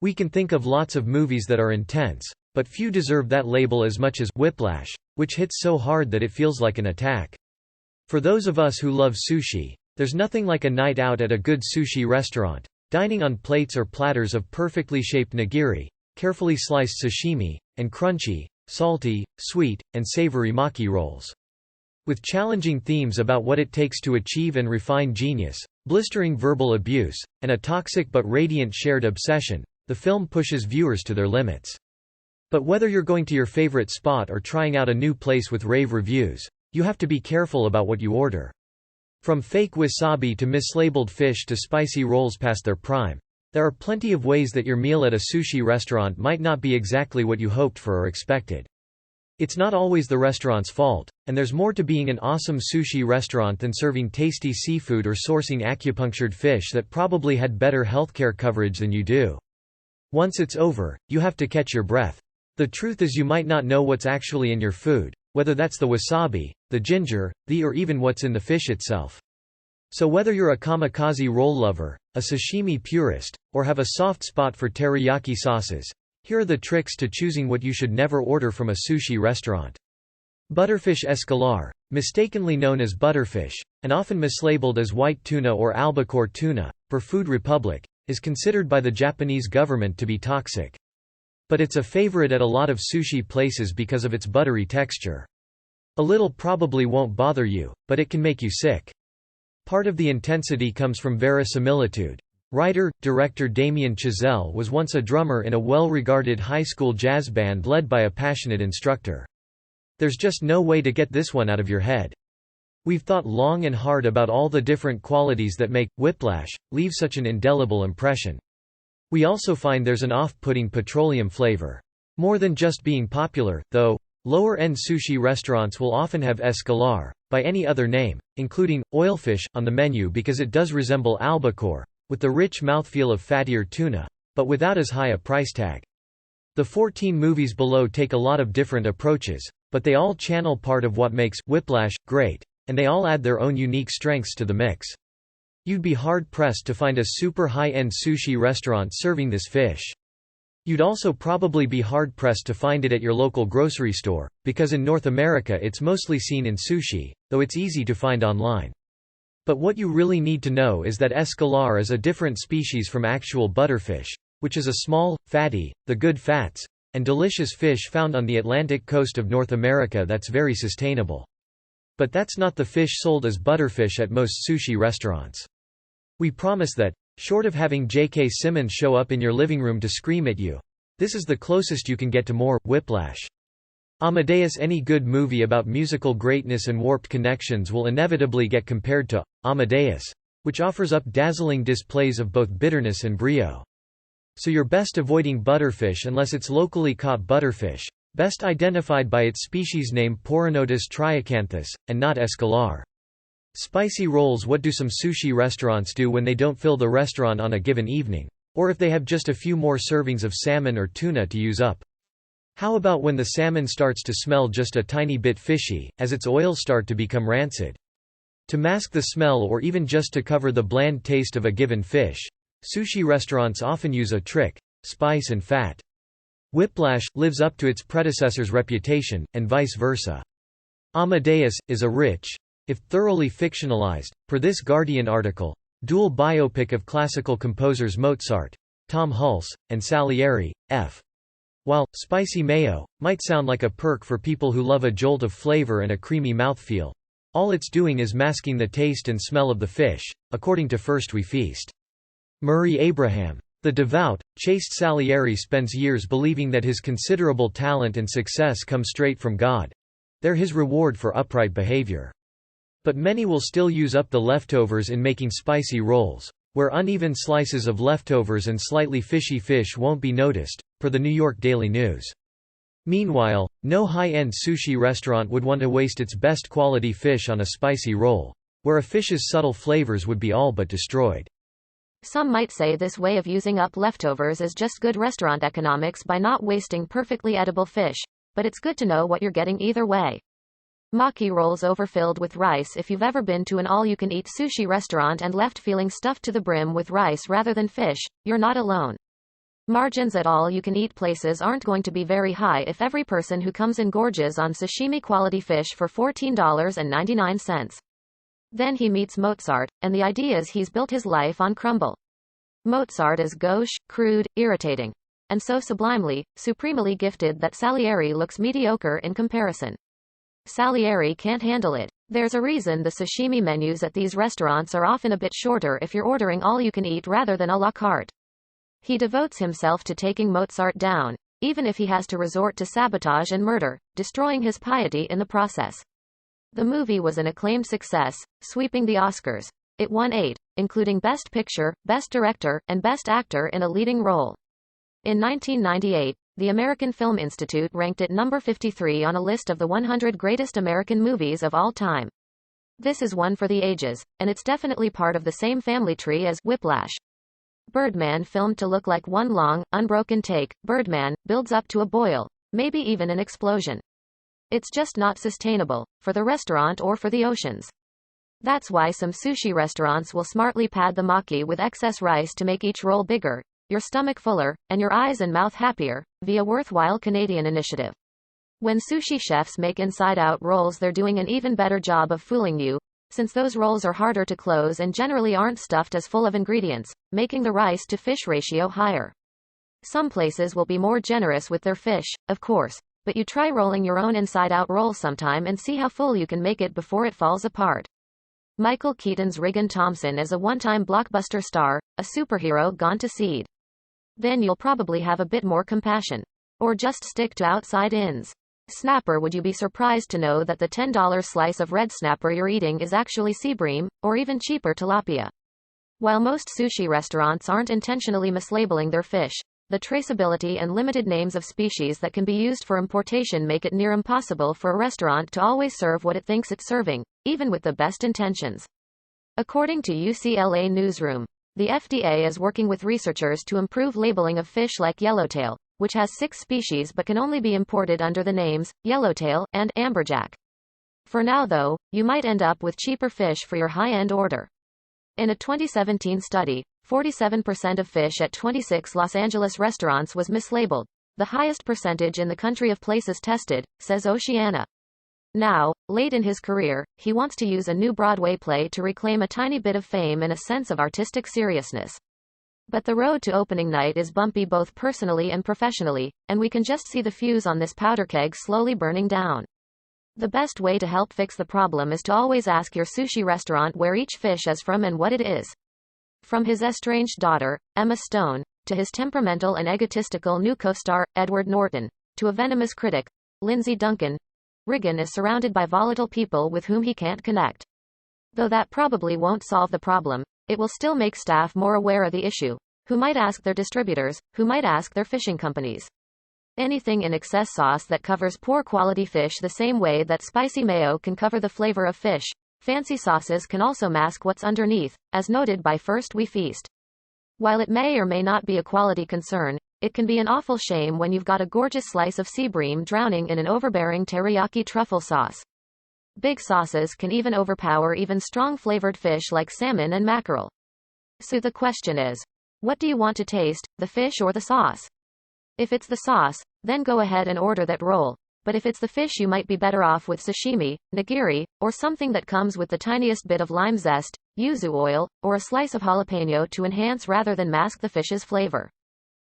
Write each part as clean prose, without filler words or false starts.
We can think of lots of movies that are intense, but few deserve that label as much as Whiplash, which hits so hard that it feels like an attack. For those of us who love sushi, there's nothing like a night out at a good sushi restaurant, dining on plates or platters of perfectly shaped nigiri, carefully sliced sashimi, and crunchy, salty, sweet, and savory maki rolls. With challenging themes about what it takes to achieve and refine genius, blistering verbal abuse, and a toxic but radiant shared obsession, the film pushes viewers to their limits. But whether you're going to your favorite spot or trying out a new place with rave reviews, you have to be careful about what you order. From fake wasabi to mislabeled fish to spicy rolls past their prime, there are plenty of ways that your meal at a sushi restaurant might not be exactly what you hoped for or expected. It's not always the restaurant's fault, and there's more to being an awesome sushi restaurant than serving tasty seafood or sourcing acupunctured fish that probably had better healthcare coverage than you do. Once it's over, you have to catch your breath. The truth is you might not know what's actually in your food, whether that's the wasabi, the ginger, or even what's in the fish itself. So whether you're a kamikaze roll lover, a sashimi purist, or have a soft spot for teriyaki sauces, here are the tricks to choosing what you should never order from a sushi restaurant. Butterfish escolar, mistakenly known as butterfish, and often mislabeled as white tuna or albacore tuna, per Food Republic, is considered by the Japanese government to be toxic. But it's a favorite at a lot of sushi places because of its buttery texture. A little probably won't bother you, but it can make you sick. Part of the intensity comes from verisimilitude. Writer-director Damien Chazelle was once a drummer in a well-regarded high school jazz band led by a passionate instructor. There's just no way to get this one out of your head. We've thought long and hard about all the different qualities that make Whiplash leave such an indelible impression. We also find there's an off-putting petroleum flavor. More than just being popular, though, lower-end sushi restaurants will often have escolar, by any other name, including oilfish, on the menu because it does resemble albacore, with the rich mouthfeel of fattier tuna, but without as high a price tag. The 14 movies below take a lot of different approaches, but they all channel part of what makes Whiplash great, and they all add their own unique strengths to the mix. You'd be hard-pressed to find a super high-end sushi restaurant serving this fish. You'd also probably be hard-pressed to find it at your local grocery store, because in North America it's mostly seen in sushi, though it's easy to find online. But what you really need to know is that escolar is a different species from actual butterfish, which is a small, fatty, the good fats, and delicious fish found on the Atlantic coast of North America that's very sustainable. But that's not the fish sold as butterfish at most sushi restaurants. We promise that, short of having J.K. Simmons show up in your living room to scream at you, this is the closest you can get to more Whiplash. Amadeus. Any good movie about musical greatness and warped connections will inevitably get compared to Amadeus, which offers up dazzling displays of both bitterness and brio. So you're best avoiding butterfish unless it's locally caught butterfish, best identified by its species name Porinotus triacanthus, and not escolar. Spicy rolls. What do some sushi restaurants do when they don't fill the restaurant on a given evening? Or if they have just a few more servings of salmon or tuna to use up? How about when the salmon starts to smell just a tiny bit fishy, as its oils start to become rancid? To mask the smell or even just to cover the bland taste of a given fish, sushi restaurants often use a trick: spice and fat. Whiplash lives up to its predecessor's reputation, and vice versa. Amadeus is a rich, if thoroughly fictionalized, per this Guardian article, dual biopic of classical composers Mozart, Tom Hulce, and Salieri, F. While spicy mayo might sound like a perk for people who love a jolt of flavor and a creamy mouthfeel, all it's doing is masking the taste and smell of the fish, according to First We Feast. Murray Abraham. The devout, chaste Salieri spends years believing that his considerable talent and success come straight from God. They're his reward for upright behavior. But many will still use up the leftovers in making spicy rolls, where uneven slices of leftovers and slightly fishy fish won't be noticed, per the New York Daily News. Meanwhile, no high-end sushi restaurant would want to waste its best quality fish on a spicy roll, where a fish's subtle flavors would be all but destroyed. Some might say this way of using up leftovers is just good restaurant economics by not wasting perfectly edible fish, but it's good to know what you're getting either way. Maki rolls overfilled with rice. If you've ever been to an all-you-can-eat sushi restaurant and left feeling stuffed to the brim with rice rather than fish, you're not alone. Margins at all-you-can-eat places aren't going to be very high if every person who comes in gorges on sashimi-quality fish for $14.99. Then he meets Mozart, and the ideas he's built his life on crumble. Mozart is gauche, crude, irritating, and so sublimely, supremely gifted that Salieri looks mediocre in comparison. Salieri can't handle it. There's a reason the sashimi menus at these restaurants are often a bit shorter if you're ordering all-you-can-eat rather than a la carte. He devotes himself to taking Mozart down, even if he has to resort to sabotage and murder, destroying his piety in the process. The movie was an acclaimed success, sweeping the Oscars. It won 8, including Best Picture, Best Director, and Best Actor in a leading role. In 1998, the American Film Institute ranked it number 53 on a list of the 100 greatest American movies of all time. This is one for the ages, and it's definitely part of the same family tree as Whiplash. Birdman, filmed to look like one long, unbroken take, Birdman builds up to a boil, maybe even an explosion. It's just not sustainable, for the restaurant or for the oceans. That's why some sushi restaurants will smartly pad the maki with excess rice to make each roll bigger, your stomach fuller, and your eyes and mouth happier, via worthwhile Canadian initiative. When sushi chefs make inside-out rolls, they're doing an even better job of fooling you, since those rolls are harder to close and generally aren't stuffed as full of ingredients, making the rice-to-fish ratio higher. Some places will be more generous with their fish, of course, but you try rolling your own inside-out roll sometime and see how full you can make it before it falls apart. Michael Keaton's Regan Thompson is a one-time blockbuster star, a superhero gone to seed. Then you'll probably have a bit more compassion. Or just stick to outside-ins. Snapper. Would you be surprised to know that the $10 slice of red snapper you're eating is actually sea bream, or even cheaper tilapia? While most sushi restaurants aren't intentionally mislabeling their fish, the traceability and limited names of species that can be used for importation make it near impossible for a restaurant to always serve what it thinks it's serving, even with the best intentions. According to UCLA Newsroom, the FDA is working with researchers to improve labeling of fish like yellowtail, which has 6 species but can only be imported under the names yellowtail and amberjack. For now though, you might end up with cheaper fish for your high-end order. In a 2017 study, 47% of fish at 26 Los Angeles restaurants was mislabeled, the highest percentage in the country of places tested, says Oceana. Now, late in his career, he wants to use a new Broadway play to reclaim a tiny bit of fame and a sense of artistic seriousness. But the road to opening night is bumpy both personally and professionally, and we can just see the fuse on this powder keg slowly burning down. The best way to help fix the problem is to always ask your sushi restaurant where each fish is from and what it is. From his estranged daughter, Emma Stone, to his temperamental and egotistical new co-star, Edward Norton, to a venomous critic, Lindsay Duncan, Regan is surrounded by volatile people with whom he can't connect. Though that probably won't solve the problem, it will still make staff more aware of the issue, who might ask their distributors, who might ask their fishing companies. Anything in excess sauce that covers poor quality fish the same way that spicy mayo can cover the flavor of fish, fancy sauces can also mask what's underneath, as noted by First We Feast. While it may or may not be a quality concern, it can be an awful shame when you've got a gorgeous slice of sea bream drowning in an overbearing teriyaki truffle sauce. Big sauces can even overpower even strong-flavored fish like salmon and mackerel. So the question is, what do you want to taste, the fish or the sauce? If it's the sauce, then go ahead and order that roll, but if it's the fish you might be better off with sashimi, nigiri, or something that comes with the tiniest bit of lime zest, yuzu oil, or a slice of jalapeno to enhance rather than mask the fish's flavor.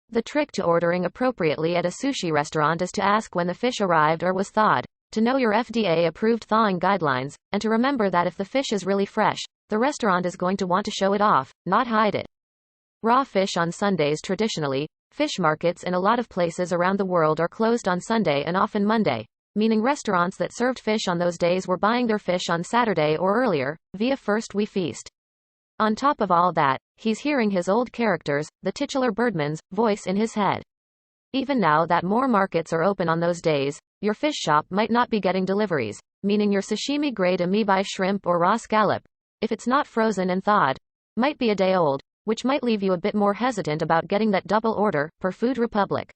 The trick to ordering appropriately at a sushi restaurant is to ask when the fish arrived or was thawed, to know your FDA-approved thawing guidelines, and to remember that if the fish is really fresh, the restaurant is going to want to show it off, not hide it. Raw fish on Sundays. Traditionally, fish markets in a lot of places around the world are closed on Sunday and often Monday, meaning restaurants that served fish on those days were buying their fish on Saturday or earlier, via First We Feast. On top of all that, he's hearing his old character's, the titular Birdman's, voice in his head. Even now that more markets are open on those days, your fish shop might not be getting deliveries, meaning your sashimi-grade amoebae shrimp or raw scallop, if it's not frozen and thawed, might be a day old, which might leave you a bit more hesitant about getting that double order, per Food Republic.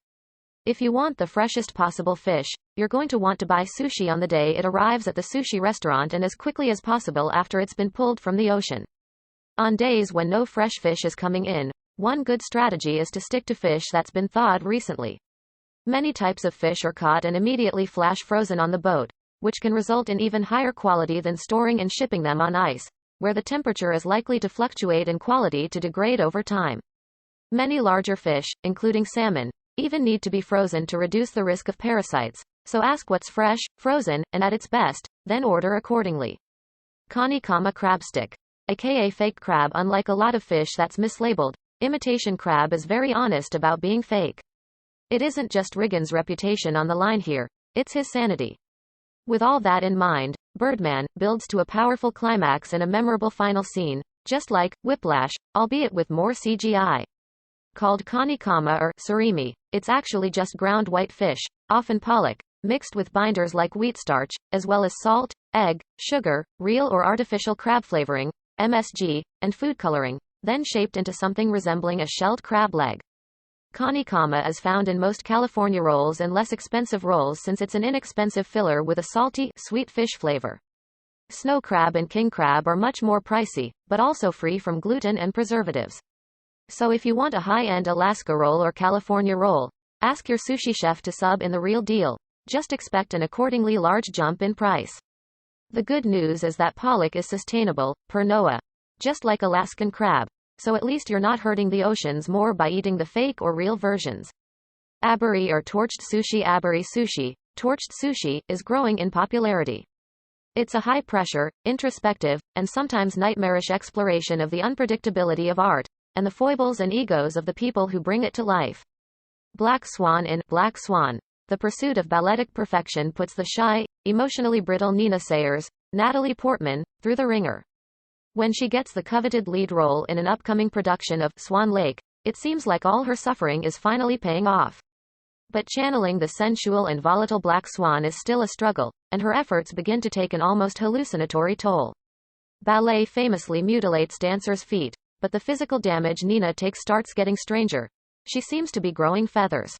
If you want the freshest possible fish, you're going to want to buy sushi on the day it arrives at the sushi restaurant and as quickly as possible after it's been pulled from the ocean. On days when no fresh fish is coming in, One good strategy is to stick to fish that's been thawed recently. Many types of fish are caught and immediately flash frozen on the boat, which can result in even higher quality than storing and shipping them on ice, where the temperature is likely to fluctuate and quality to degrade over time. Many larger fish, including salmon, even need to be frozen to reduce the risk of parasites, so ask what's fresh, frozen, and at its best, then order accordingly. Kanikama crab stick. Aka fake crab. Unlike a lot of fish that's mislabeled, imitation crab is very honest about being fake. It isn't just Riggins' reputation on the line here, it's his sanity. With all that in mind, Birdman builds to a powerful climax and a memorable final scene, just like Whiplash, albeit with more CGI. Called kanikama or surimi, it's actually just ground white fish, often pollock, mixed with binders like wheat starch, as well as salt, egg, sugar, real or artificial crab flavoring, MSG, and food coloring, then shaped into something resembling a shelled crab leg. Kanikama is found in most California rolls and less expensive rolls since it's an inexpensive filler with a salty, sweet fish flavor. Snow crab and king crab are much more pricey, but also free from gluten and preservatives. So if you want a high-end Alaska roll or California roll, ask your sushi chef to sub in the real deal. Just expect an accordingly large jump in price. The good news is that pollock is sustainable, per NOAA. Just like Alaskan crab. So at least you're not hurting the oceans more by eating the fake or real versions. Aburi or torched sushi. Aburi sushi, torched sushi, is growing in popularity. It's a high-pressure, introspective, and sometimes nightmarish exploration of the unpredictability of art, and the foibles and egos of the people who bring it to life. Black Swan. In Black Swan, the pursuit of balletic perfection puts the shy, emotionally brittle Nina Sayers, Natalie Portman, through the ringer. When she gets the coveted lead role in an upcoming production of Swan Lake, it seems like all her suffering is finally paying off. But channeling the sensual and volatile Black Swan is still a struggle, and her efforts begin to take an almost hallucinatory toll. Ballet famously mutilates dancers' feet, but the physical damage Nina takes starts getting stranger. She seems to be growing feathers.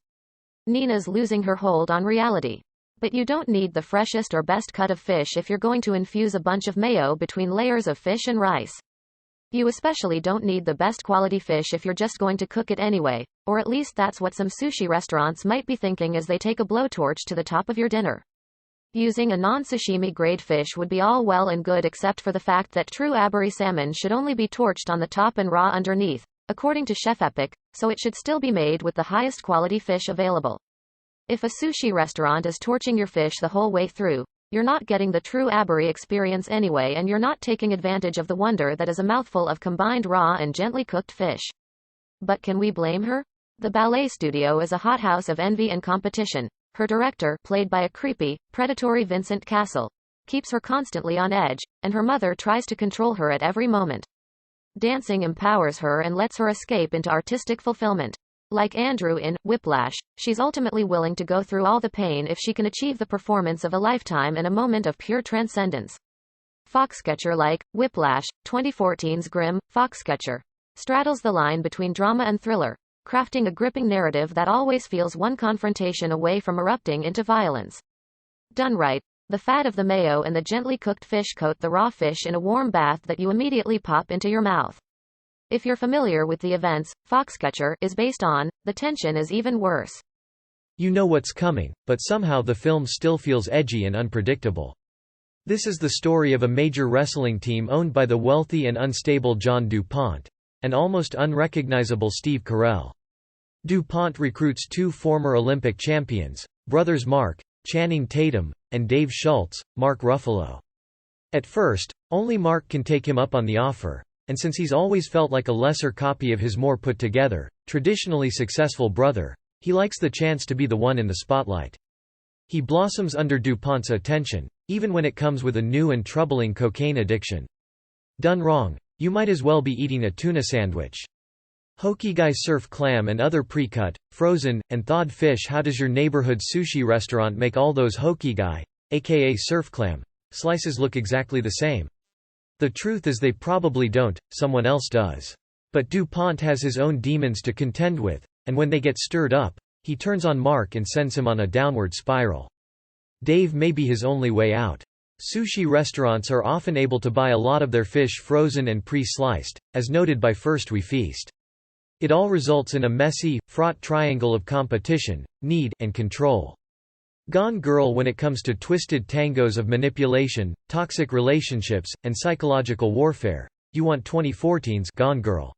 Nina's losing her hold on reality. But you don't need the freshest or best cut of fish if you're going to infuse a bunch of mayo between layers of fish and rice. You especially don't need the best quality fish if you're just going to cook it anyway, or at least that's what some sushi restaurants might be thinking as they take a blowtorch to the top of your dinner. Using a non-sashimi grade fish would be all well and good except for the fact that true aburi salmon should only be torched on the top and raw underneath, according to Chef Epic, so it should still be made with the highest quality fish available. If a sushi restaurant is torching your fish the whole way through, you're not getting the true aburi experience anyway, and you're not taking advantage of the wonder that is a mouthful of combined raw and gently cooked fish. But can we blame her? The ballet studio is a hothouse of envy and competition. Her director, played by a creepy, predatory Vincent Cassel, keeps her constantly on edge, and her mother tries to control her at every moment. Dancing empowers her and lets her escape into artistic fulfillment. Like Andrew in Whiplash, she's ultimately willing to go through all the pain if she can achieve the performance of a lifetime and a moment of pure transcendence. Foxcatcher. Like Whiplash, 2014's grim Foxcatcher straddles the line between drama and thriller, crafting a gripping narrative that always feels one confrontation away from erupting into violence. Done right, the fat of the mayo and the gently cooked fish coat the raw fish in a warm bath that you immediately pop into your mouth. If you're familiar with the events Foxcatcher is based on, the tension is even worse. You know what's coming, but somehow the film still feels edgy and unpredictable. This is the story of a major wrestling team owned by the wealthy and unstable John DuPont, and almost unrecognizable Steve Carell. DuPont recruits two former Olympic champions, brothers Mark, Channing Tatum, and Dave Schultz, Mark Ruffalo. At first, only Mark can take him up on the offer, and since he's always felt like a lesser copy of his more put-together, traditionally successful brother, he likes the chance to be the one in the spotlight. He blossoms under DuPont's attention, even when it comes with a new and troubling cocaine addiction. Done wrong, you might as well be eating a tuna sandwich. Hokigai surf clam and other pre-cut, frozen, and thawed fish. How does your neighborhood sushi restaurant make all those hokigai, aka surf clam, slices look exactly the same? The truth is they probably don't, someone else does. But DuPont has his own demons to contend with, and when they get stirred up, he turns on Mark and sends him on a downward spiral. Dave may be his only way out. Sushi restaurants are often able to buy a lot of their fish frozen and pre-sliced, as noted by First We Feast. It all results in a messy, fraught triangle of competition, need, and control. Gone girl when it comes to twisted tangos of manipulation, toxic relationships, and psychological warfare. You want 2014's Gone Girl.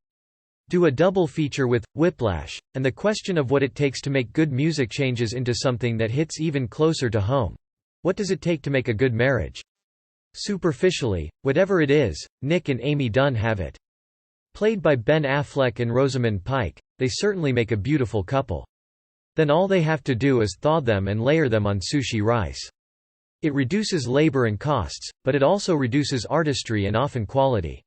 Do a double feature with Whiplash, and the question of what it takes to make good music changes into something that hits even closer to home. What does it take to make a good marriage? Superficially, whatever it is, Nick and Amy Dunn have it. Played by Ben Affleck and Rosamund Pike, they certainly make a beautiful couple. Then all they have to do is thaw them and layer them on sushi rice. It reduces labor and costs, but it also reduces artistry and often quality.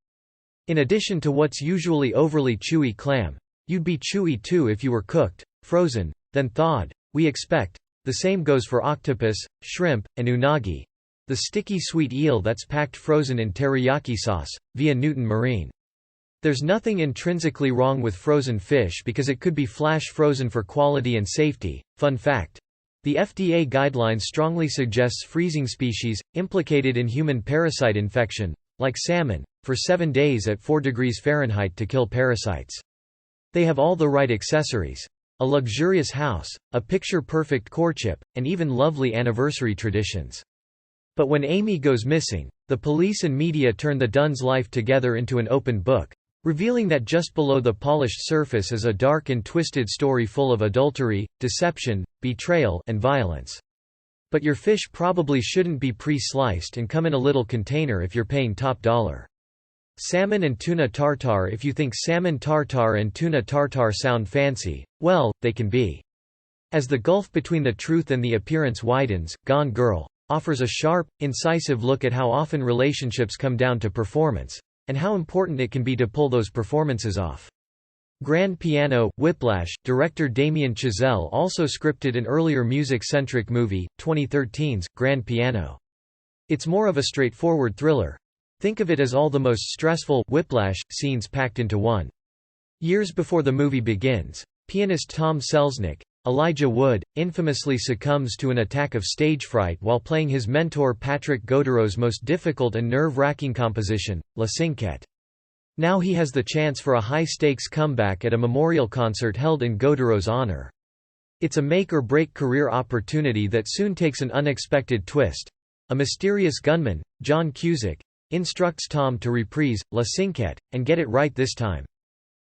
In addition to what's usually overly chewy clam, you'd be chewy too if you were cooked, frozen, then thawed. We expect. The same goes for octopus, shrimp, and unagi, the sticky sweet eel that's packed frozen in teriyaki sauce, via Newton Marine. There's nothing intrinsically wrong with frozen fish because it could be flash frozen for quality and safety. Fun fact: the FDA guidelines strongly suggests freezing species, implicated in human parasite infection, like salmon, for 7 days at 4 degrees Fahrenheit to kill parasites. They have all the right accessories. A luxurious house, a picture-perfect courtship, and even lovely anniversary traditions. But when Amy goes missing, the police and media turn the Dunn's life together into an open book, revealing that just below the polished surface is a dark and twisted story full of adultery, deception, betrayal, and violence. But your fish probably shouldn't be pre-sliced and come in a little container if you're paying top dollar. Salmon and tuna tartare. If you think salmon tartare and tuna tartare sound fancy, well, they can be. As the gulf between the truth and the appearance widens, Gone Girl offers a sharp, incisive look at how often relationships come down to performance, and how important it can be to pull those performances off. Grand Piano, Whiplash, director Damien Chazelle also scripted an earlier music-centric movie, 2013's Grand Piano. It's more of a straightforward thriller. Think of it as all the most stressful Whiplash scenes packed into one. Years before the movie begins, pianist Tom Selznick, Elijah Wood, infamously succumbs to an attack of stage fright while playing his mentor Patrick Godereau's most difficult and nerve-wracking composition, La Cinquette. Now he has the chance for a high-stakes comeback at a memorial concert held in Godereau's honor. It's a make-or-break career opportunity that soon takes an unexpected twist. A mysterious gunman, John Cusack, instructs Tom to reprise La Cinquette, and get it right this time.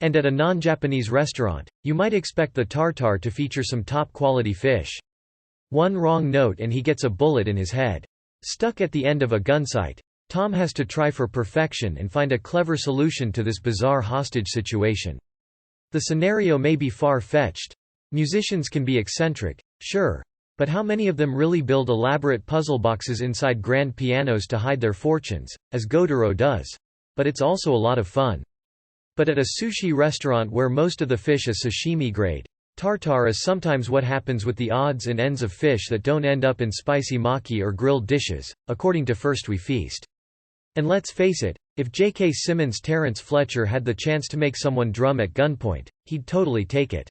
And at a non-Japanese restaurant, you might expect the tartare to feature some top-quality fish. One wrong note and he gets a bullet in his head. Stuck at the end of a gunsight, Tom has to try for perfection and find a clever solution to this bizarre hostage situation. The scenario may be far-fetched. Musicians can be eccentric, sure, but how many of them really build elaborate puzzle boxes inside grand pianos to hide their fortunes, as Godereau does? But it's also a lot of fun. But at a sushi restaurant where most of the fish is sashimi grade, tartare is sometimes what happens with the odds and ends of fish that don't end up in spicy maki or grilled dishes, according to First We Feast. And let's face it, if J.K. Simmons' Terrence Fletcher had the chance to make someone drum at gunpoint, he'd totally take it.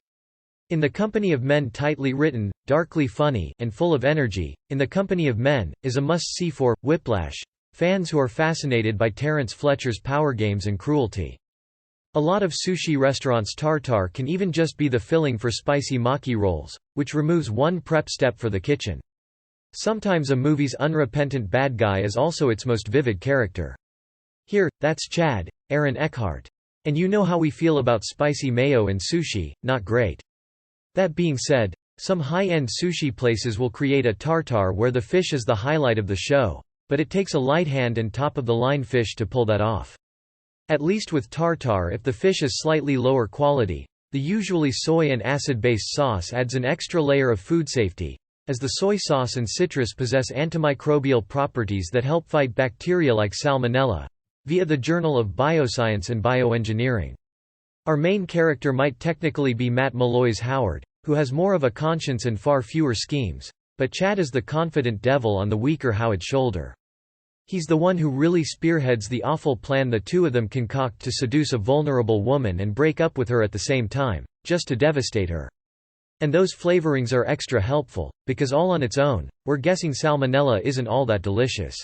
In the Company of Men, tightly written, darkly funny, and full of energy, In the Company of Men is a must-see for Whiplash fans who are fascinated by Terrence Fletcher's power games and cruelty. A lot of sushi restaurants' tartare can even just be the filling for spicy maki rolls, which removes one prep step for the kitchen. Sometimes a movie's unrepentant bad guy is also its most vivid character. Here, that's Chad, Aaron Eckhart. And you know how we feel about spicy mayo and sushi, not great. That being said, some high-end sushi places will create a tartare where the fish is the highlight of the show, but it takes a light hand and top-of-the-line fish to pull that off. At least with tartare, if the fish is slightly lower quality, the usually soy and acid-based sauce adds an extra layer of food safety, as the soy sauce and citrus possess antimicrobial properties that help fight bacteria like salmonella, via the Journal of Bioscience and Bioengineering. Our main character might technically be Matt Malloy's Howard, who has more of a conscience and far fewer schemes, but Chad is the confident devil on the weaker Howard's shoulder. He's the one who really spearheads the awful plan the two of them concoct to seduce a vulnerable woman and break up with her at the same time, just to devastate her. And those flavorings are extra helpful, because all on its own, we're guessing salmonella isn't all that delicious.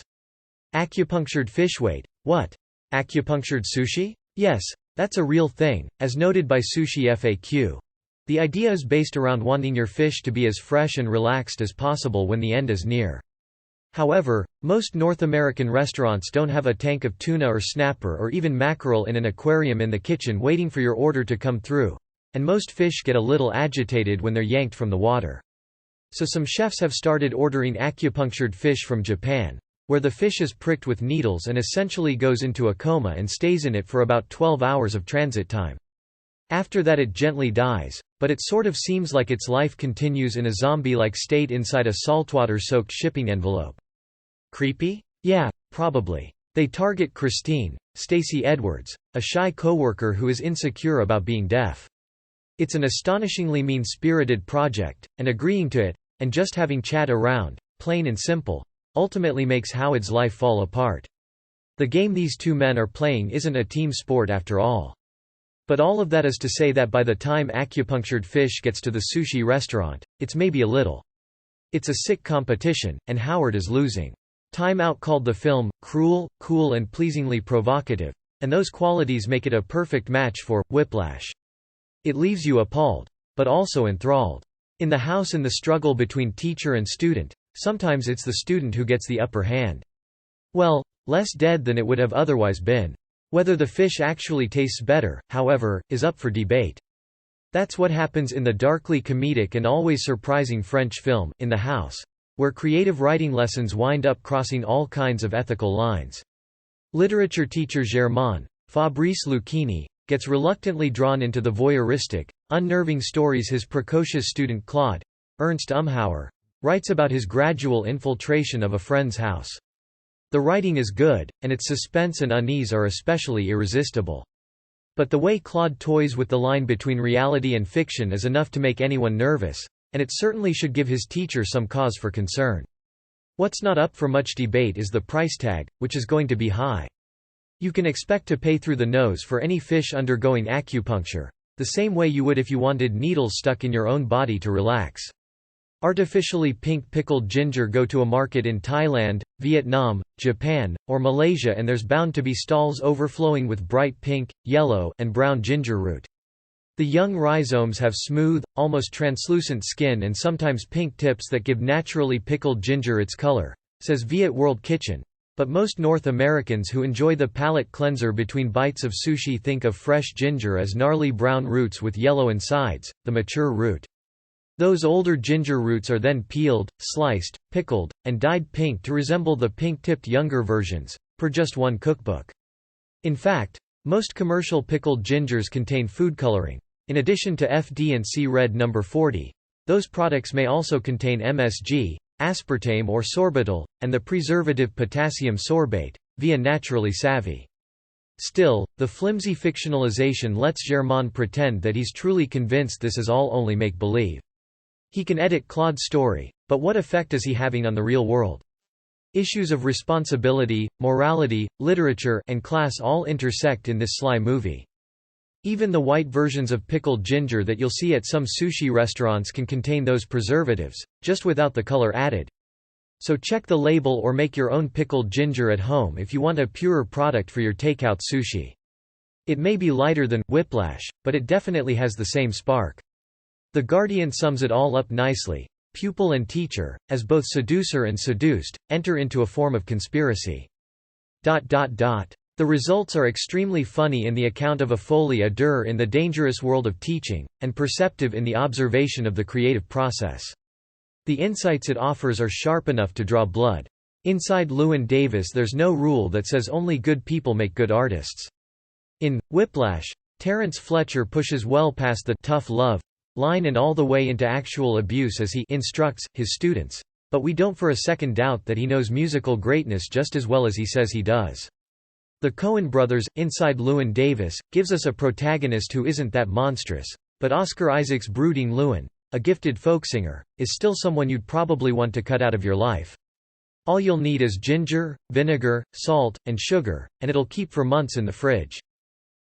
Acupunctured fish. Wait, what? Acupunctured sushi? Yes, That's a real thing, as noted by Sushi FAQ. The idea is based around wanting your fish to be as fresh and relaxed as possible when the end is near. However, most North American restaurants don't have a tank of tuna or snapper or even mackerel in an aquarium in the kitchen waiting for your order to come through, and most fish get a little agitated when they're yanked from the water. So some chefs have started ordering acupunctured fish from Japan, where the fish is pricked with needles and essentially goes into a coma and stays in it for about 12 hours of transit time. After that it gently dies, but it sort of seems like its life continues in a zombie-like state inside a saltwater-soaked shipping envelope. Creepy? Yeah, probably. They target Christine, Stacey Edwards, a shy coworker who is insecure about being deaf. It's an astonishingly mean-spirited project, and agreeing to it, and just having chat around, plain and simple, ultimately makes Howard's life fall apart. The game these two men are playing isn't a team sport after all. But all of that is to say that by the time acupunctured fish gets to the sushi restaurant, it's maybe a little. It's a sick competition, and Howard is losing. Time Out called the film cruel, cool and pleasingly provocative, and those qualities make it a perfect match for Whiplash. It leaves you appalled, but also enthralled. In the house and the struggle between teacher and student, sometimes it's the student who gets the upper hand. Well, less dead than it would have otherwise been. Whether the fish actually tastes better, however, is up for debate. That's what happens in the darkly comedic and always surprising French film, In the House, where creative writing lessons wind up crossing all kinds of ethical lines. Literature teacher Germain, Fabrice Lucchini, gets reluctantly drawn into the voyeuristic, unnerving stories his precocious student Claude, Ernst Umhauer, writes about his gradual infiltration of a friend's house. The writing is good, and its suspense and unease are especially irresistible. But the way Claude toys with the line between reality and fiction is enough to make anyone nervous, and it certainly should give his teacher some cause for concern. What's not up for much debate is the price tag, which is going to be high. You can expect to pay through the nose for any fish undergoing acupuncture, the same way you would if you wanted needles stuck in your own body to relax. Artificially pink pickled ginger go to a market in Thailand, Vietnam, Japan, or Malaysia, and there's bound to be stalls overflowing with bright pink, yellow, and brown ginger root. The young rhizomes have smooth, almost translucent skin and sometimes pink tips that give naturally pickled ginger its color, says Viet World Kitchen. But most North Americans who enjoy the palate cleanser between bites of sushi think of fresh ginger as gnarly brown roots with yellow insides, the mature root. Those older ginger roots are then peeled, sliced, pickled, and dyed pink to resemble the pink-tipped younger versions, per just one cookbook. In fact, most commercial pickled gingers contain food coloring. In addition to FD&C Red No. 40, those products may also contain MSG, aspartame or sorbitol, and the preservative potassium sorbate, via Naturally Savvy. Still, the flimsy fictionalization lets Germain pretend that he's truly convinced this is all only make-believe. He can edit Claude's story, but what effect is he having on the real world? Issues of responsibility, morality, literature, and class all intersect in this sly movie. Even the white versions of pickled ginger that you'll see at some sushi restaurants can contain those preservatives, just without the color added. So check the label or make your own pickled ginger at home if you want a purer product for your takeout sushi. It may be lighter than Whiplash, but it definitely has the same spark. The Guardian sums it all up nicely. Pupil and teacher, as both seducer and seduced, enter into a form of conspiracy. The results are extremely funny in the account of a folie à deux in the dangerous world of teaching, and perceptive in the observation of the creative process. The insights it offers are sharp enough to draw blood. Inside Llewyn Davis there's no rule that says only good people make good artists. In Whiplash, Terence Fletcher pushes well past the tough love line and all the way into actual abuse as he instructs his students, but we don't for a second doubt that he knows musical greatness just as well as he says he does. The Coen brothers, inside Llewyn Davis, gives us a protagonist who isn't that monstrous, but Oscar Isaac's brooding Llewyn, a gifted folk singer, is still someone you'd probably want to cut out of your life. All you'll need is ginger, vinegar, salt, and sugar, and it'll keep for months in the fridge.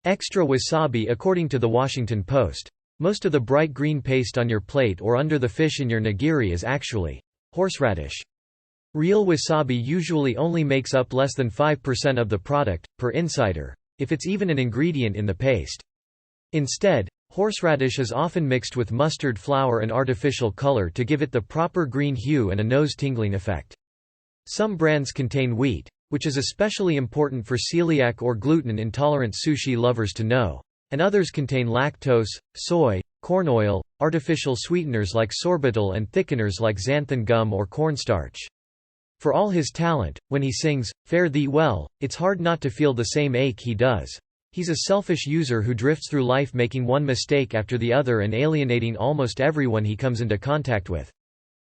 Extra wasabi according to the Washington Post. Most of the bright green paste on your plate or under the fish in your nigiri is actually horseradish. Real wasabi usually only makes up less than 5% of the product, per Insider. if it's even an ingredient in the paste. Instead, horseradish is often mixed with mustard flour and artificial color to give it the proper green hue and a nose-tingling effect. Some brands contain wheat, which is especially important for celiac or gluten-intolerant sushi lovers to know, and others contain lactose, soy, corn oil, artificial sweeteners like sorbitol and thickeners like xanthan gum or cornstarch. For all his talent, when he sings, "Fare thee well," it's hard not to feel the same ache he does. He's a selfish user who drifts through life making one mistake after the other and alienating almost everyone he comes into contact with.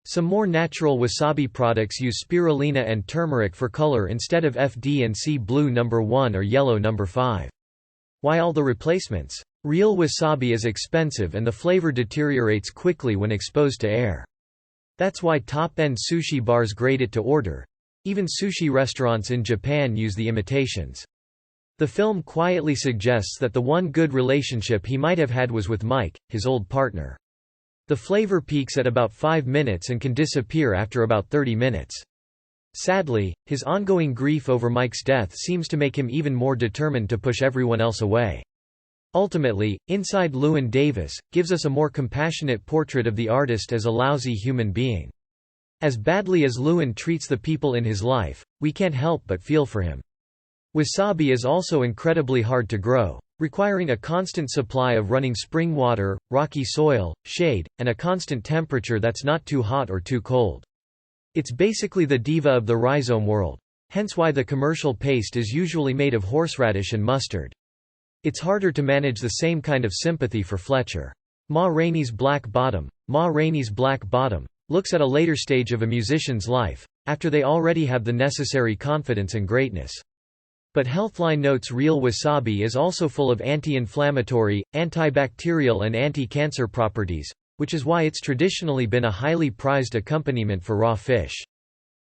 Some more natural wasabi products use spirulina and turmeric for color instead of FD&C blue No. 1 or yellow No. 5. Why all the replacements? Real wasabi is expensive and the flavor deteriorates quickly when exposed to air. That's why top-end sushi bars grade it to order. Even sushi restaurants in Japan use the imitations. The film quietly suggests that the one good relationship he might have had was with Mike, his old partner. The flavor peaks at about 5 minutes and can disappear after about 30 minutes. Sadly, his ongoing grief over Mike's death seems to make him even more determined to push everyone else away. Ultimately, Inside Llewyn Davis gives us a more compassionate portrait of the artist as a lousy human being. As badly as Llewyn treats the people in his life, we can't help but feel for him. Wasabi is also incredibly hard to grow, requiring a constant supply of running spring water, rocky soil, shade, and a constant temperature that's not too hot or too cold. It's basically the diva of the rhizome world, hence why the commercial paste is usually made of horseradish and mustard. It's harder to manage the same kind of sympathy for Fletcher. Ma Rainey's Black Bottom. Ma Rainey's Black Bottom looks at a later stage of a musician's life, after they already have the necessary confidence and greatness. But Healthline notes real wasabi is also full of anti-inflammatory, antibacterial and anti-cancer properties, which is why it's traditionally been a highly prized accompaniment for raw fish.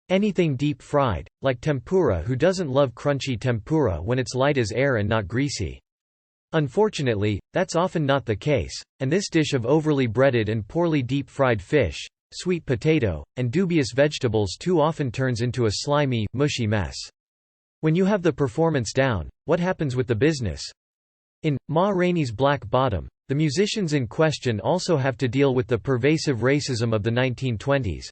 Anything deep fried, like tempura, who doesn't love crunchy tempura when it's light as air and not greasy? Unfortunately, that's often not the case, and this dish of overly breaded and poorly deep-fried fish, sweet potato, and dubious vegetables too often turns into a slimy, mushy mess. When you have the performance down, what happens with the business? In Ma Rainey's Black Bottom, the musicians in question also have to deal with the pervasive racism of the 1920s.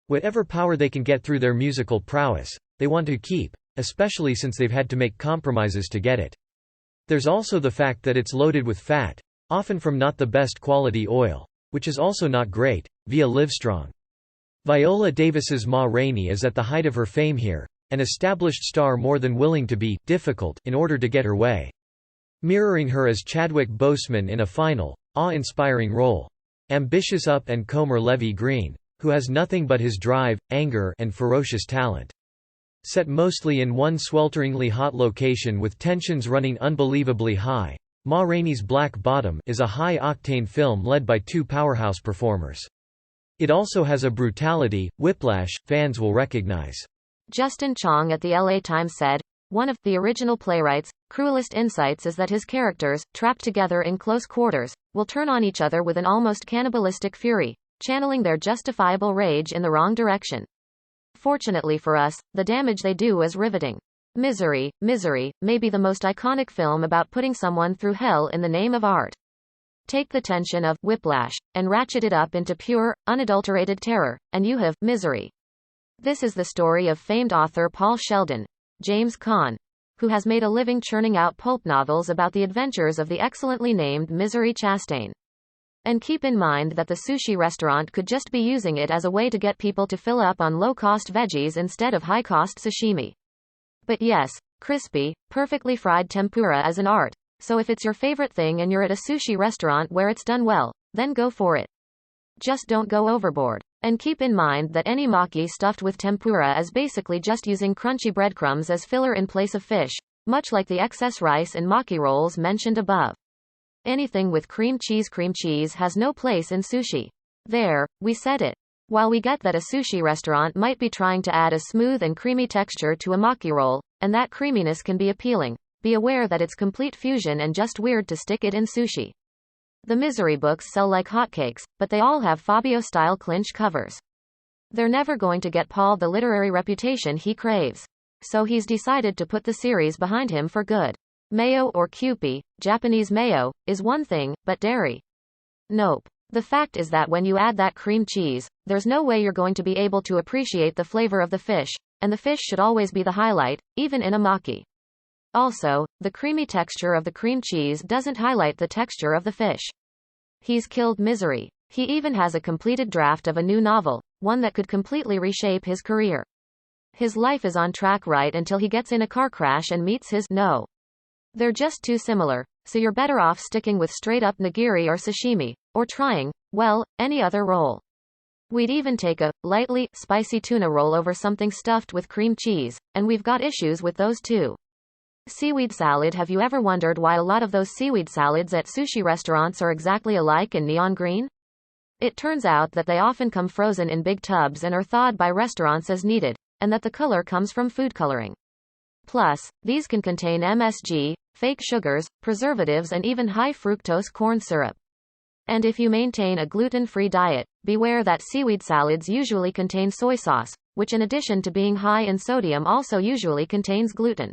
Whatever power they can get through their musical prowess, they want to keep, especially since they've had to make compromises to get it. There's also the fact that it's loaded with fat, often from not the best quality oil, which is also not great, via Livestrong. Viola Davis's Ma Rainey is at the height of her fame here, an established star more than willing to be difficult in order to get her way. Mirroring her as Chadwick Boseman in a final, awe-inspiring role. Ambitious up-and-comer Levy Green, who has nothing but his drive, anger, and ferocious talent. Set mostly in one swelteringly hot location with tensions running unbelievably high, Ma Rainey's Black Bottom is a high-octane film led by two powerhouse performers. It also has a brutality, Whiplash, fans will recognize. Justin Chong at the LA Times said, "One of the original playwright's cruelest insights is that his characters, trapped together in close quarters, will turn on each other with an almost cannibalistic fury, channeling their justifiable rage in the wrong direction. Fortunately for us, the damage they do is riveting. Misery, may be the most iconic film about putting someone through hell in the name of art. Take the tension of Whiplash, and ratchet it up into pure, unadulterated terror, and you have Misery." This is the story of famed author Paul Sheldon, James Caan, who has made a living churning out pulp novels about the adventures of the excellently named Misery Chastain. And keep in mind that the sushi restaurant could just be using it as a way to get people to fill up on low-cost veggies instead of high-cost sashimi. But yes, crispy, perfectly fried tempura is an art, so if it's your favorite thing and you're at a sushi restaurant where it's done well, then go for it. Just don't go overboard. And keep in mind that any maki stuffed with tempura is basically just using crunchy breadcrumbs as filler in place of fish, much like the excess rice and maki rolls mentioned above. Anything with cream cheese has no place in sushi. There, we said it. While we get that a sushi restaurant might be trying to add a smooth and creamy texture to a maki roll, and that creaminess can be appealing, be aware that it's complete fusion and just weird to stick it in sushi. The Misery books sell like hotcakes, but they all have Fabio-style clinch covers. They're never going to get Paul the literary reputation he craves. So he's decided to put the series behind him for good. Mayo or Kewpie, Japanese mayo, is one thing, but dairy? Nope. The fact is that when you add that cream cheese, there's no way you're going to be able to appreciate the flavor of the fish, and the fish should always be the highlight, even in a maki. Also, the creamy texture of the cream cheese doesn't highlight the texture of the fish. He's killed misery. He even has a completed draft of a new novel, one that could completely reshape his career. His life is on track right until he gets in a car crash and meets his no. They're just too similar, so you're better off sticking with straight-up nigiri or sashimi, or trying, well, any other roll. We'd even take a lightly spicy tuna roll over something stuffed with cream cheese, and we've got issues with those too. Seaweed salad. Have you ever wondered why a lot of those seaweed salads at sushi restaurants are exactly alike in neon green? It turns out that they often come frozen in big tubs and are thawed by restaurants as needed, and that the color comes from food coloring. Plus, these can contain MSG, fake sugars, preservatives, and even high fructose corn syrup. And if you maintain a gluten-free diet, beware that seaweed salads usually contain soy sauce, which in addition to being high in sodium also usually contains gluten.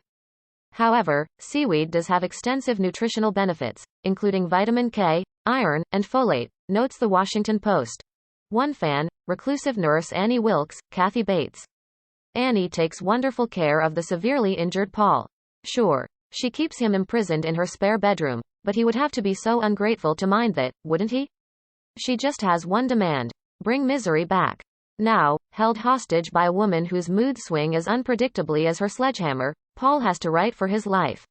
However, seaweed does have extensive nutritional benefits, including vitamin K, iron, and folate, notes the Washington Post. One fan, reclusive nurse Annie Wilkes, Kathy Bates. Annie takes wonderful care of the severely injured Paul. Sure, she keeps him imprisoned in her spare bedroom, but he would have to be so ungrateful to mind that, wouldn't he? She just has one demand: bring misery back. Now, held hostage by a woman whose mood swing as unpredictably as her sledgehammer, Paul has to write for his life.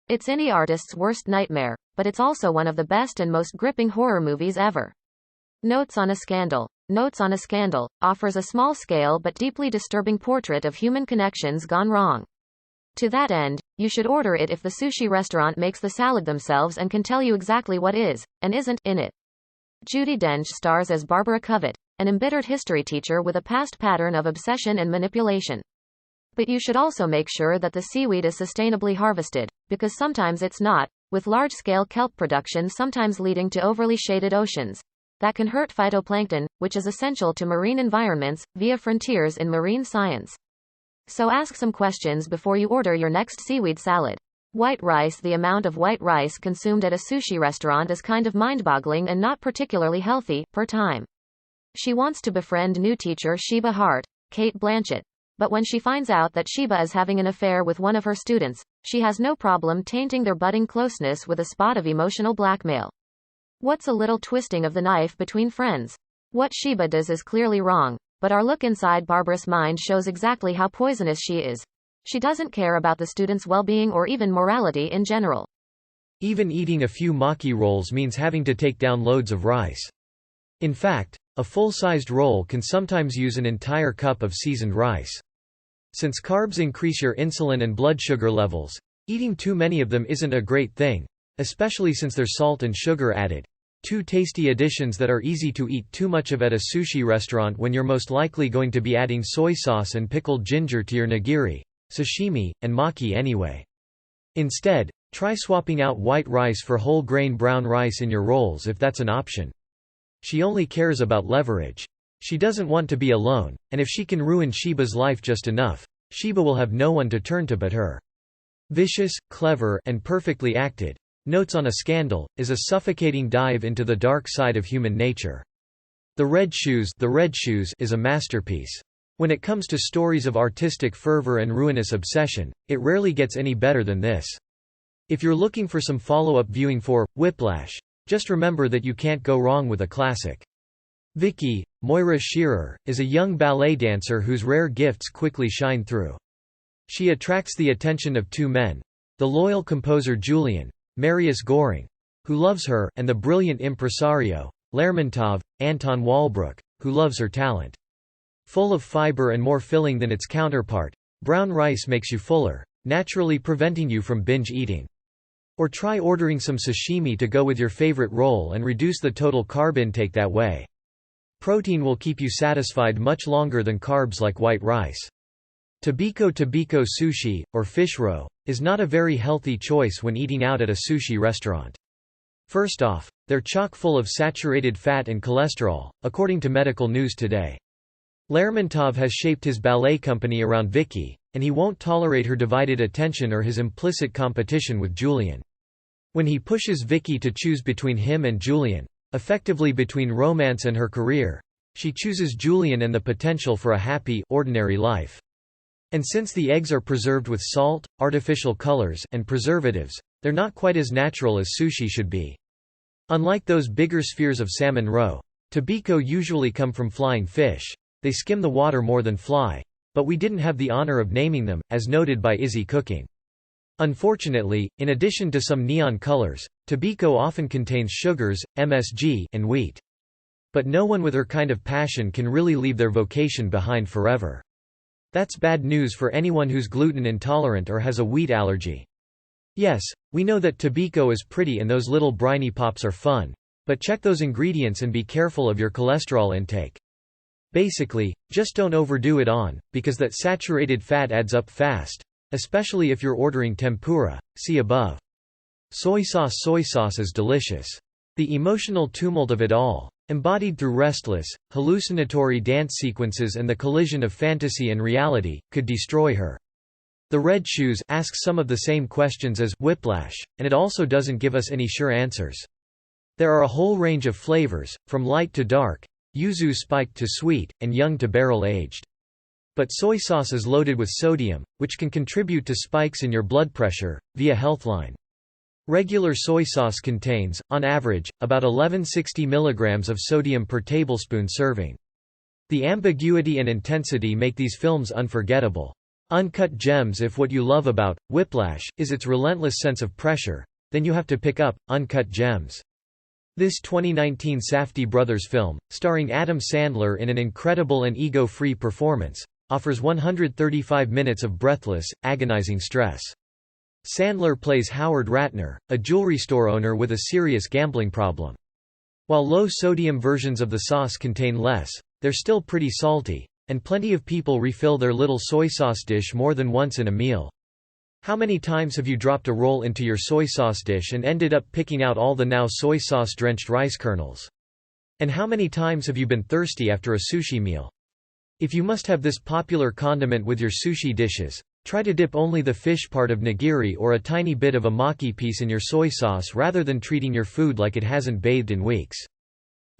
It's any artist's worst nightmare, but it's also one of the best and most gripping horror movies ever. Notes on a Scandal. Notes on a Scandal offers a small-scale but deeply disturbing portrait of human connections gone wrong. To that end, you should order it if the sushi restaurant makes the salad themselves and can tell you exactly what is, and isn't, in it. Judi Dench stars as Barbara Covett, an embittered history teacher with a past pattern of obsession and manipulation. But you should also make sure that the seaweed is sustainably harvested, because sometimes it's not, with large-scale kelp production sometimes leading to overly shaded oceans that can hurt phytoplankton, which is essential to marine environments, via frontiers in marine science. So ask some questions before you order your next seaweed salad. White rice. The amount of white rice consumed at a sushi restaurant is kind of mind-boggling and not particularly healthy, per time. She wants to befriend new teacher Sheba Hart, Kate Blanchett. But when she finds out that Sheba is having an affair with one of her students, she has no problem tainting their budding closeness with a spot of emotional blackmail. What's a little twisting of the knife between friends? What Sheba does is clearly wrong, but our look inside Barbara's mind shows exactly how poisonous she is. She doesn't care about the student's well-being or even morality in general. Even eating a few maki rolls means having to take down loads of rice. In fact, a full-sized roll can sometimes use an entire cup of seasoned rice. Since carbs increase your insulin and blood sugar levels, eating too many of them isn't a great thing, especially since there's salt and sugar added. Two tasty additions that are easy to eat too much of at a sushi restaurant when you're most likely going to be adding soy sauce and pickled ginger to your nigiri, sashimi, and maki anyway. Instead, try swapping out white rice for whole grain brown rice in your rolls if that's an option. She only cares about leverage. She doesn't want to be alone, and if she can ruin Sheba's life just enough, Sheba will have no one to turn to but her. Vicious, clever, and perfectly acted. Notes on a Scandal is a suffocating dive into the dark side of human nature. The Red Shoes is a masterpiece. When it comes to stories of artistic fervor and ruinous obsession, it rarely gets any better than this. If you're looking for some follow-up viewing for Whiplash, just remember that you can't go wrong with a classic. Vicky, Moira Shearer, is a young ballet dancer whose rare gifts quickly shine through. She attracts the attention of two men: the loyal composer Julian, Marius Goring, who loves her, and the brilliant impresario, Lermontov, Anton Walbrook, who loves her talent. Full of fiber and more filling than its counterpart, brown rice makes you fuller, naturally preventing you from binge eating. Or try ordering some sashimi to go with your favorite roll and reduce the total carb intake that way. Protein will keep you satisfied much longer than carbs like white rice. Tobiko sushi, or fish roe, is not a very healthy choice when eating out at a sushi restaurant. First off, they're chock full of saturated fat and cholesterol, according to Medical News Today. Lermontov has shaped his ballet company around Vicky, and he won't tolerate her divided attention or his implicit competition with Julian. When he pushes Vicky to choose between him and Julian, effectively between romance and her career, she chooses Julian and the potential for a happy, ordinary life. And since the eggs are preserved with salt, artificial colors, and preservatives, they're not quite as natural as sushi should be. Unlike those bigger spheres of salmon roe, tobiko usually come from flying fish. They skim the water more than fly, but we didn't have the honor of naming them, as noted by Izzy Cooking. Unfortunately, in addition to some neon colors, tobiko often contains sugars, MSG, and wheat. But no one with her kind of passion can really leave their vocation behind forever. That's bad news for anyone who's gluten intolerant or has a wheat allergy. Yes, we know that tobiko is pretty and those little briny pops are fun, but check those ingredients and be careful of your cholesterol intake. Basically, just don't overdo it because that saturated fat adds up fast, especially if you're ordering tempura, see above. Soy sauce is delicious. The emotional tumult of it all, embodied through restless, hallucinatory dance sequences and the collision of fantasy and reality, could destroy her. The Red Shoes asks some of the same questions as Whiplash, and it also doesn't give us any sure answers. There are a whole range of flavors, from light to dark, yuzu spiked to sweet, and young to barrel-aged. But soy sauce is loaded with sodium, which can contribute to spikes in your blood pressure, via Healthline. Regular soy sauce contains, on average, about 1160 mg of sodium per tablespoon serving. The ambiguity and intensity make these films unforgettable. Uncut Gems. If what you love about Whiplash is its relentless sense of pressure, then you have to pick up Uncut Gems. This 2019 Safdie brothers film, starring Adam Sandler in an incredible and ego-free performance, offers 135 minutes of breathless, agonizing stress. Sandler plays Howard Ratner, a jewelry store owner with a serious gambling problem. While low-sodium versions of the sauce contain less, they're still pretty salty, and plenty of people refill their little soy sauce dish more than once in a meal. How many times have you dropped a roll into your soy sauce dish and ended up picking out all the now soy sauce-drenched rice kernels? And how many times have you been thirsty after a sushi meal? If you must have this popular condiment with your sushi dishes, try to dip only the fish part of nigiri or a tiny bit of a maki piece in your soy sauce rather than treating your food like it hasn't bathed in weeks.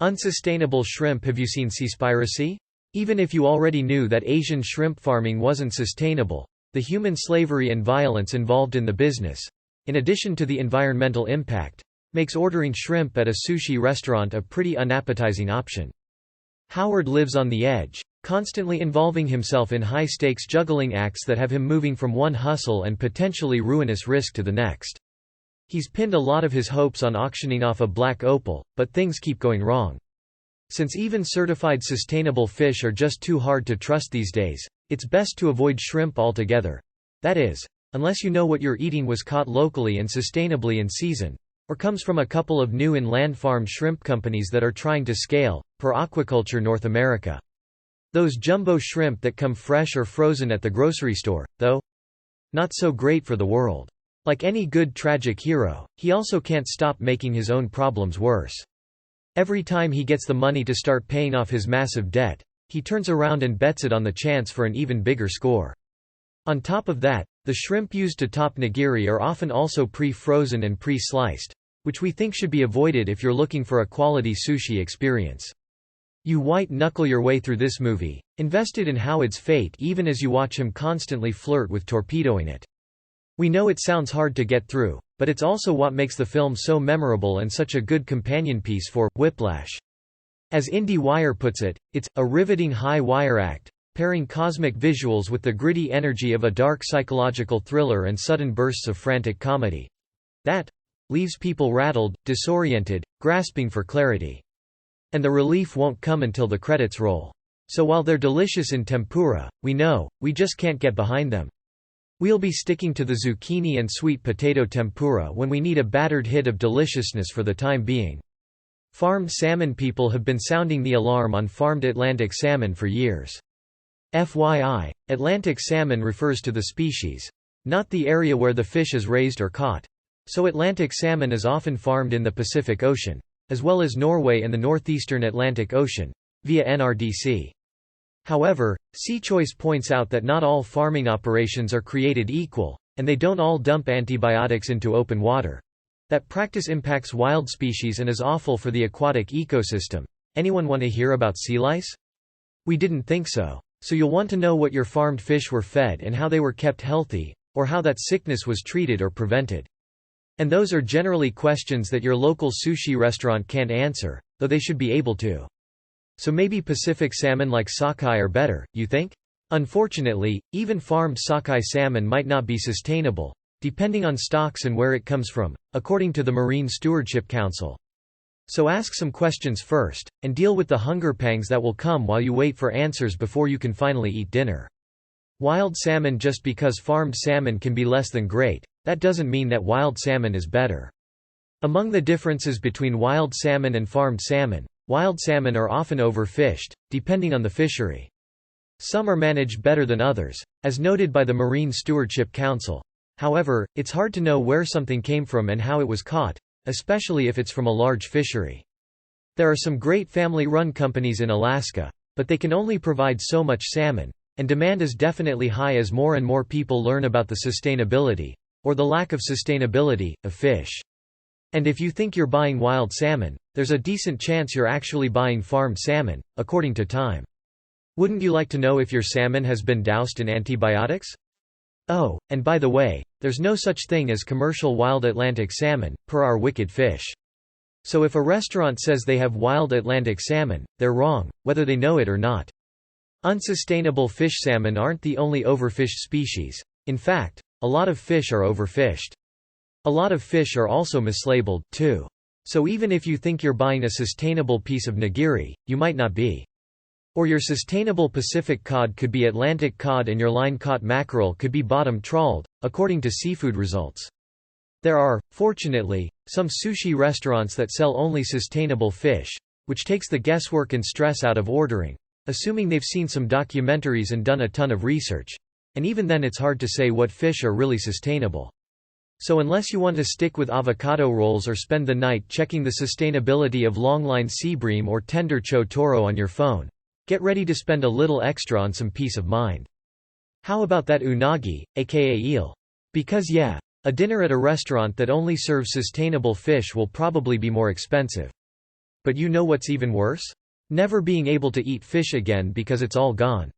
Unsustainable shrimp. Have you seen Seaspiracy? Even if you already knew that Asian shrimp farming wasn't sustainable, the human slavery and violence involved in the business, in addition to the environmental impact, makes ordering shrimp at a sushi restaurant a pretty unappetizing option. Howard lives on the edge, constantly involving himself in high-stakes juggling acts that have him moving from one hustle and potentially ruinous risk to the next. He's pinned a lot of his hopes on auctioning off a black opal, but things keep going wrong. Since even certified sustainable fish are just too hard to trust these days, it's best to avoid shrimp altogether. That is, unless you know what you're eating was caught locally and sustainably in season, or comes from a couple of new inland farmed shrimp companies that are trying to scale, per Aquaculture North America. Those jumbo shrimp that come fresh or frozen at the grocery store, though? Not so great for the world. Like any good tragic hero, he also can't stop making his own problems worse. Every time he gets the money to start paying off his massive debt, he turns around and bets it on the chance for an even bigger score. On top of that, the shrimp used to top nigiri are often also pre-frozen and pre-sliced, which we think should be avoided if you're looking for a quality sushi experience. You white-knuckle your way through this movie, invested in Howard's fate even as you watch him constantly flirt with torpedoing it. We know it sounds hard to get through, but it's also what makes the film so memorable and such a good companion piece for Whiplash. As IndieWire puts it, it's a riveting high-wire act, pairing cosmic visuals with the gritty energy of a dark psychological thriller and sudden bursts of frantic comedy. That leaves people rattled, disoriented, grasping for clarity. And the relief won't come until the credits roll. So while they're delicious in tempura, we just can't get behind them. We'll be sticking to the zucchini and sweet potato tempura when we need a battered hit of deliciousness for the time being. Farmed salmon people have been sounding the alarm on farmed Atlantic salmon for years. FYI, Atlantic salmon refers to the species, not the area where the fish is raised or caught. So Atlantic salmon is often farmed in the Pacific Ocean, as well as Norway and the northeastern Atlantic Ocean, via NRDC. However, Choice points out that not all farming operations are created equal, and they don't all dump antibiotics into open water. That practice impacts wild species and is awful for the aquatic ecosystem. Anyone want to hear about sea lice? We didn't think so. So you'll want to know what your farmed fish were fed and how they were kept healthy, or how that sickness was treated or prevented. And those are generally questions that your local sushi restaurant can't answer, though they should be able to. So maybe Pacific salmon like sockeye are better, you think? Unfortunately, even farmed sockeye salmon might not be sustainable, depending on stocks and where it comes from, according to the Marine Stewardship Council. So ask some questions first, and deal with the hunger pangs that will come while you wait for answers before you can finally eat dinner. Wild salmon. Just because farmed salmon can be less than great, that doesn't mean that wild salmon is better. Among the differences between wild salmon and farmed salmon, wild salmon are often overfished, depending on the fishery. Some are managed better than others, as noted by the Marine Stewardship Council. However, it's hard to know where something came from and how it was caught, especially if it's from a large fishery. There are some great family-run companies in Alaska, but they can only provide so much salmon, and demand is definitely high as more and more people learn about the sustainability, or the lack of sustainability, of fish. And if you think you're buying wild salmon, there's a decent chance you're actually buying farmed salmon, according to Time. Wouldn't you like to know if your salmon has been doused in antibiotics? Oh, and by the way, there's no such thing as commercial wild Atlantic salmon, per our Wicked Fish. So if a restaurant says they have wild Atlantic salmon, they're wrong, whether they know it or not. Unsustainable fish salmon aren't the only overfished species. In fact, a lot of fish are overfished. A lot of fish are also mislabeled, too. So even if you think you're buying a sustainable piece of nigiri, you might not be. Or your sustainable Pacific cod could be Atlantic cod and your line-caught mackerel could be bottom-trawled, according to seafood results. There are, fortunately, some sushi restaurants that sell only sustainable fish, which takes the guesswork and stress out of ordering, assuming they've seen some documentaries and done a ton of research. And even then it's hard to say what fish are really sustainable. So unless you want to stick with avocado rolls or spend the night checking the sustainability of longline sea bream or tender chotoro on your phone, get ready to spend a little extra on some peace of mind. How about that unagi, aka eel? Because yeah, a dinner at a restaurant that only serves sustainable fish will probably be more expensive. But you know what's even worse? Never being able to eat fish again because it's all gone.